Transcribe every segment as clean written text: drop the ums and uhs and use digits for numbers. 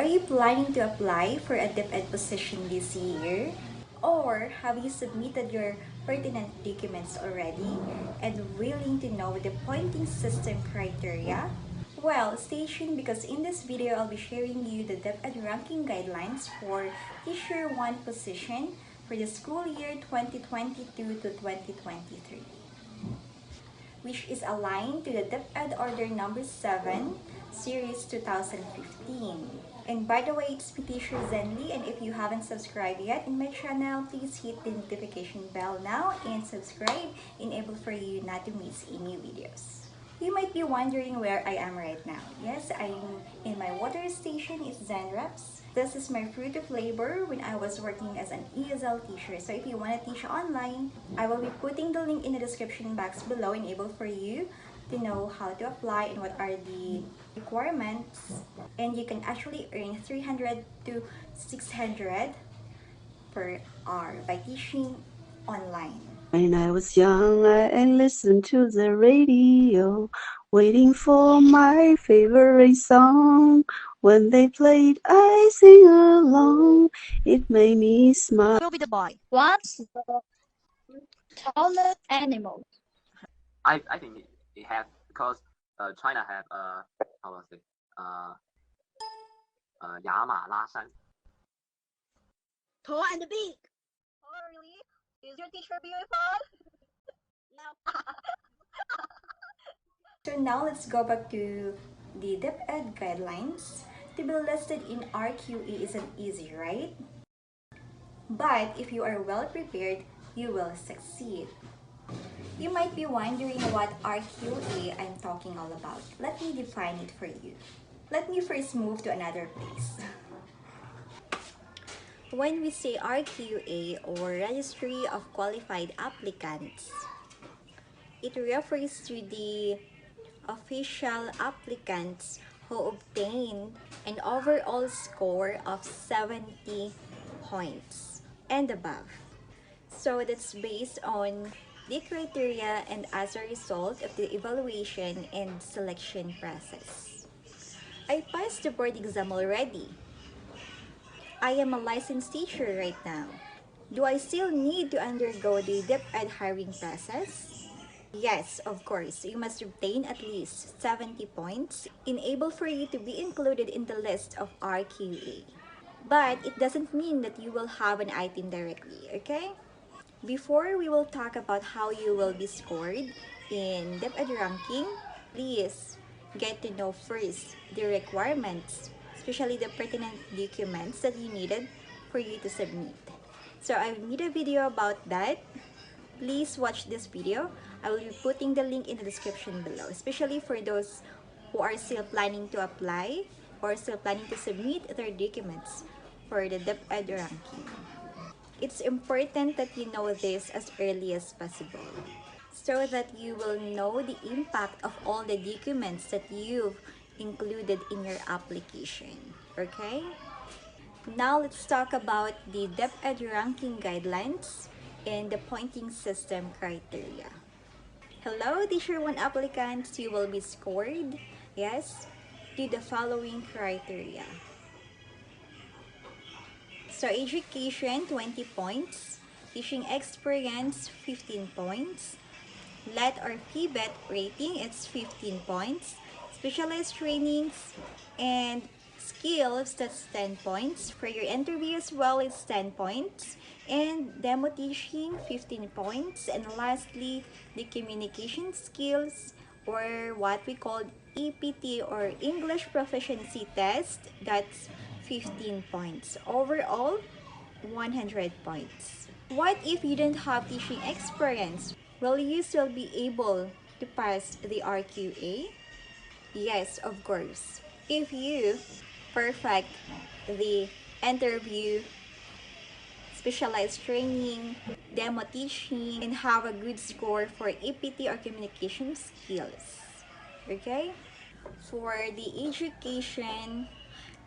Are you planning to apply for a DepEd position this year? Or have you submitted your pertinent documents already and willing to know the pointing system criteria? Well, stay tuned because in this video, I'll be sharing you the DepEd ranking guidelines for Teacher 1 position for the school year 2022 to 2023, which is aligned to the DepEd Order Number 7, Series 2015. And by the way, it's me, Teacher Zenly, and if you haven't subscribed yet in my channel, please hit the notification bell now and subscribe, enable for you not to miss any videos. You might be wondering where I am right now. Yes, I'm in my water station. It's Zenreps. This is my fruit of labor when I was working as an ESL teacher. So if you want to teach online, I will be putting the link in the description box below, enable for you to know how to apply and what are the requirements. And you can actually earn 300 to 600 per hour by teaching online. When I was young, I listened to the radio, waiting for my favorite song. When they played, I sing along. It made me smile. Will be the boy. What's the tallest animal? I think it has because China have how was it 雅马拉山. Tall and big. Oh, really? Is your teacher beautiful? No. So now let's go back to the DepEd guidelines. To be listed in RQE isn't easy, right? But if you are well prepared, you will succeed. You might be wondering what RQA I'm talking all about. Let me define it for you. Let me first move to another place. When we say RQA or Registry of Qualified Applicants, it refers to the official applicants who obtain an overall score of 70 points and above. So that's based on the criteria and as a result of the evaluation and selection process. I passed the board exam already. I am a licensed teacher right now. Do I still need to undergo the DepEd hiring process? Yes, of course. You must obtain at least 70 points, enable for you to be included in the list of RQA. But it doesn't mean that you will have an item directly, okay? Before we will talk about how you will be scored in DepEd ranking, please get to know first the requirements, especially the pertinent documents that you needed for you to submit. So I've made a video about that. Please watch this video. I will be putting the link in the description below, especially for those who are still planning to apply or still planning to submit their documents for the DepEd ranking. It's important that you know this as early as possible so that you will know the impact of all the documents that you've included in your application. Okay? Now let's talk about the DepEd ranking guidelines and the pointing system criteria. Hello, Teacher 1 applicants, you will be scored, yes, to the following criteria. So education, 20 points. Teaching experience, 15 points. LET or PBET rating, it's 15 points. Specialized trainings and skills, that's 10 points. For your interview as well, it's 10 points. And demo teaching, 15 points. And lastly, the communication skills, or what we call EPT or English Proficiency Test, that's 15 points. Overall, 100 points. What if you don't have teaching experience? Will you still be able to pass the RQA? Yes, of course. If you perfect the interview, specialized training, demo teaching, and have a good score for EPT or communication skills. Okay? For the education,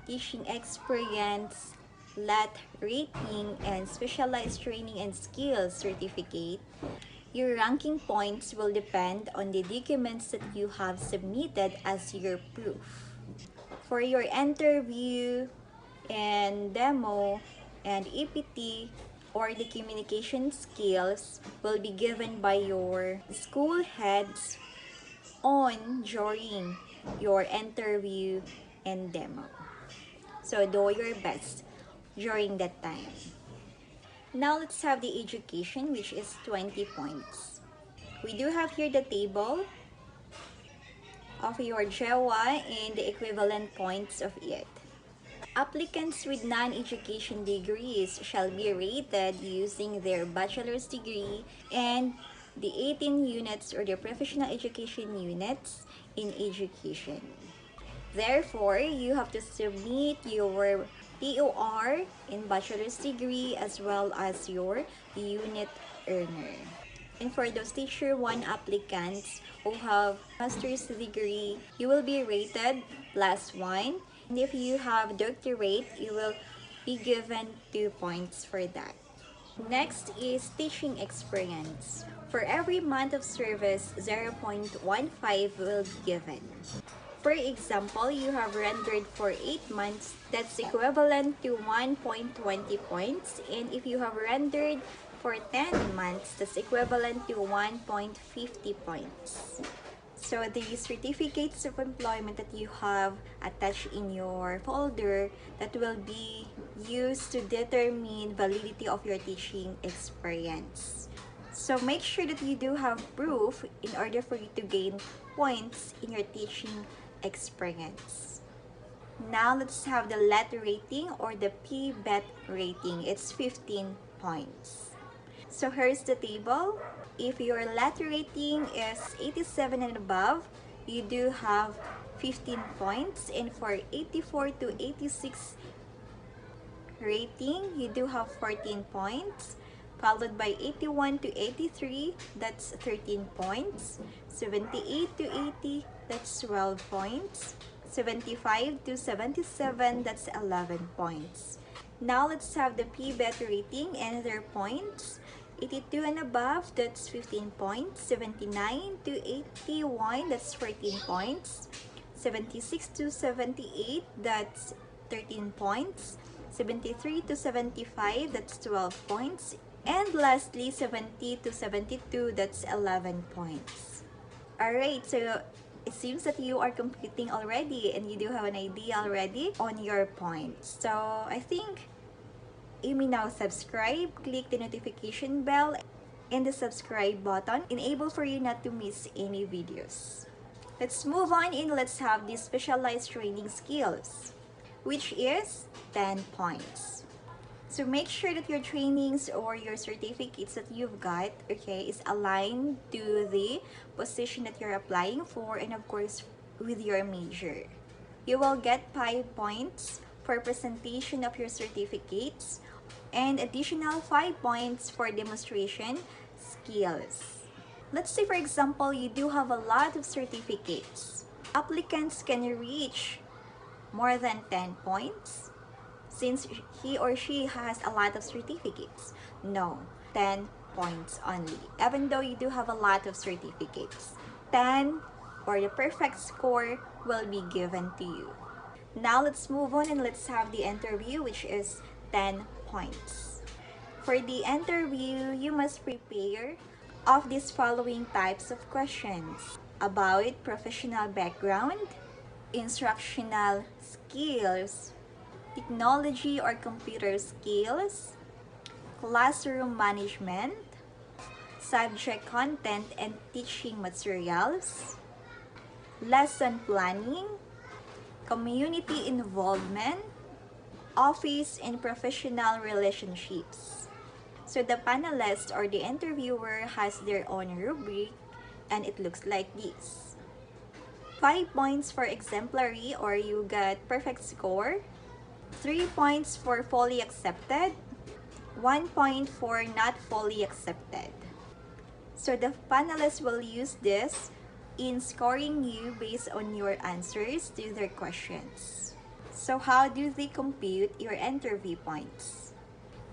teaching experience, LET rating, and specialized training and skills certificate, your ranking points will depend on the documents that you have submitted as your proof. For your interview, and demo and EPT or the communication skills will be given by your school heads on during your interview and demo. So do your best during that time. Now let's have the education, which is 20 points. We do have here the table of your JEWA and the equivalent points of it. Applicants with non-education degrees shall be rated using their bachelor's degree and the 18 units or the professional education units in education. Therefore, you have to submit your POR in bachelor's degree as well as your unit earner. And for those Teacher 1 applicants who have master's degree, you will be rated +1. And if you have doctorate, you will be given 2 points for that. Next is teaching experience. For every month of service, 0.15 will be given. For example, you have rendered for 8 months, that's equivalent to 1.20 points. And if you have rendered for 10 months, that's equivalent to 1.50 points. So the certificates of employment that you have attached in your folder, that will be used to determine validity of your teaching experience. So make sure that you do have proof in order for you to gain points in your teaching experience. Now let's have the LET rating or the PBET rating. It's 15 points. So here's the table. If your LET rating is 87 and above, you do have 15 points. And for 84 to 86 rating, you do have 14 points. Followed by 81 to 83, that's 13 points. 78 to 80, that's 12 points. 75 to 77, that's 11 points. Now let's have the PBET rating and their points. 82 and above, that's 15 points. 79 to 81, that's 14 points. 76 to 78, that's 13 points. 73 to 75, that's 12 points. And lastly, 70 to 72, that's 11 points. Alright, so it seems that you are computing already and you do have an idea already on your points. So I think you may now subscribe, click the notification bell and the subscribe button, enable for you not to miss any videos. Let's move on and let's have the specialized training skills, which is 10 points. So make sure that your trainings or your certificates that you've got, okay, is aligned to the position that you're applying for and of course with your major. You will get 5 points for presentation of your certificates and additional 5 points for demonstration skills. Let's say for example, you do have a lot of certificates. Applicants can reach more than 10 points since he or she has a lot of certificates. No, 10 points only. Even though you do have a lot of certificates, 10 or the perfect score will be given to you. Now let's move on and let's have the interview, which is 10 points. For the interview, you must prepare of these following types of questions: about professional background, instructional skills, technology or computer skills, classroom management, subject content and teaching materials, lesson planning, community involvement, office and professional relationships. So the panelist or the interviewer has their own rubric and it looks like this. 5 points for exemplary or you got perfect score. 3 points for fully accepted. 1 point for not fully accepted. So the panelists will use this in scoring you based on your answers to their questions. So how do they compute your interview points?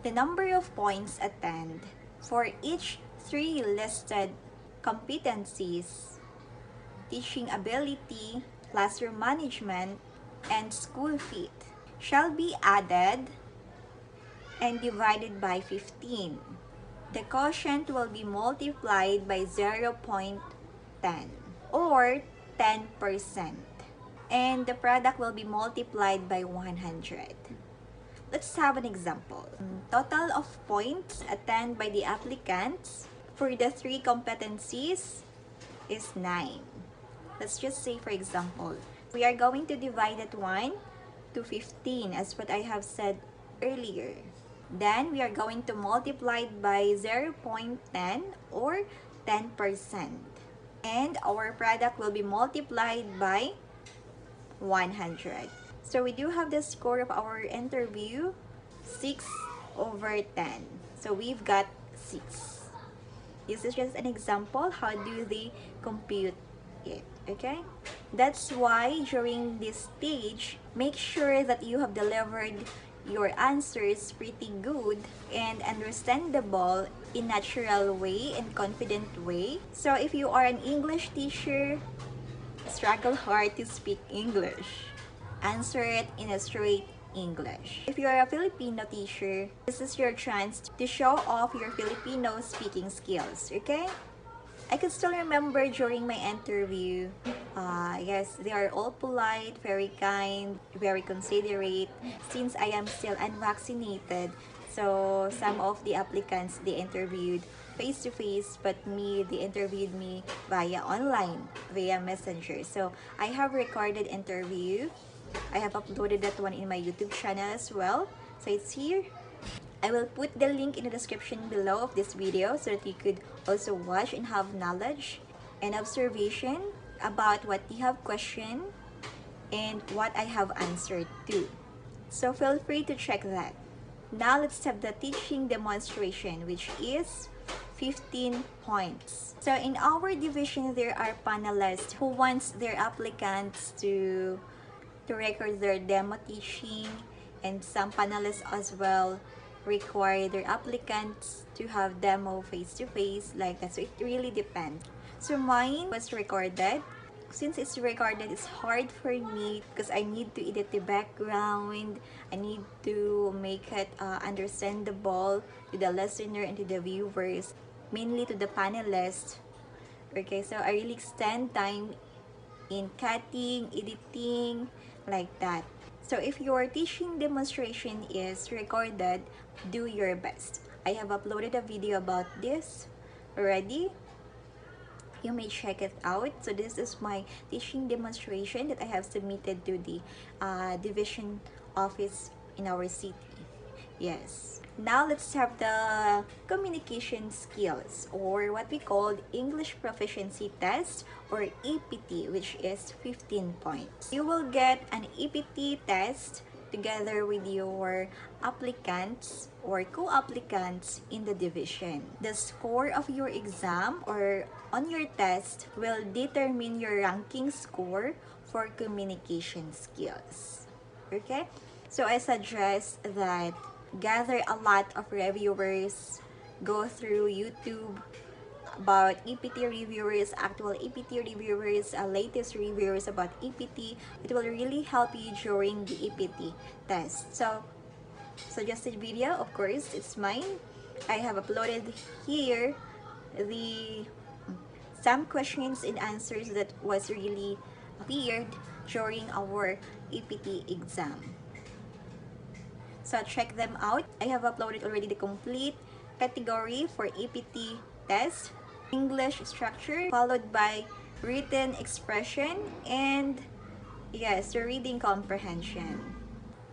The number of points attained for each 3 listed competencies: teaching ability, classroom management, and school fit. shall be added and divided by 15. The quotient will be multiplied by 0.10 or 10%. And the product will be multiplied by 100. Let's have an example. Total of points attained by the applicants for the three competencies is 9. Let's just say, for example, we are going to divide that one to 15 as what I have said earlier. Then we are going to multiply it by 0.10 or 10%. And our product will be multiplied by 100. So we do have the score of our interview, 6 over 10. So we've got 6. This is just an example. How do they compute it? Okay? That's why during this stage, make sure that you have delivered your answers pretty good and understandable in natural way and confident way. So if you are an English teacher, struggle hard to speak English. Answer it in a straight English. If you're a Filipino teacher, this is your chance to show off your Filipino speaking skills, okay? I can still remember during my interview, yes, they are all polite, very kind, very considerate. Since I am still unvaccinated, so some of the applicants they interviewed face-to-face, but me, they interviewed me via online, via messenger. So I have recorded interview. I have uploaded that one in my YouTube channel as well. So it's here. I will put the link in the description below of this video so that you could also watch and have knowledge and observation about what you have questioned and what I have answered to. So feel free to check that. Now let's have the teaching demonstration, which is 15 points. So in our division, there are panelists who wants their applicants to record their demo teaching, and some panelists as well require their applicants to have demo face-to-face like that. So it really depends. So mine was recorded. Since it's recorded, it's hard for me because I need to edit the background. I need to make it understandable to the listener and to the viewers, mainly to the panelists. Okay, so I really extend time in cutting, editing, like that. So if your teaching demonstration is recorded, do your best. I have uploaded a video about this already. You may check it out. So this is my teaching demonstration that I have submitted to the division office in our city. Yes. Now let's have the communication skills, or what we call English Proficiency Test, or EPT, which is 15 points. You will get an EPT test together with your applicants or co-applicants in the division. The score of your exam or on your test will determine your ranking score for communication skills. Okay? So I suggest that gather a lot of reviewers, go through YouTube about EPT reviewers, actual EPT reviewers, latest reviewers about EPT. It will really help you during the EPT test. So, suggested video, of course, it's mine. I have uploaded here the some questions and answers that was really appeared during our EPT exam. So check them out. I have uploaded already the complete category for EPT test, English structure, followed by written expression, and yes, the reading comprehension.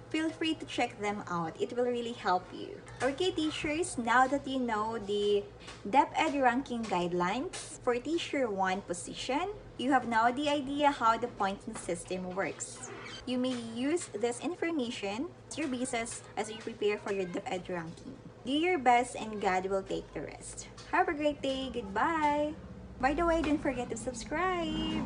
Feel free to check them out. It will really help you. Okay, teachers, now that you know the DepEd ranking guidelines for Teacher 1 position, you have now the idea how the pointing system works. You may use this information as your basis as you prepare for your DepEd ranking. Do your best and God will take the rest. Have a great day. Goodbye. By the way, don't forget to subscribe.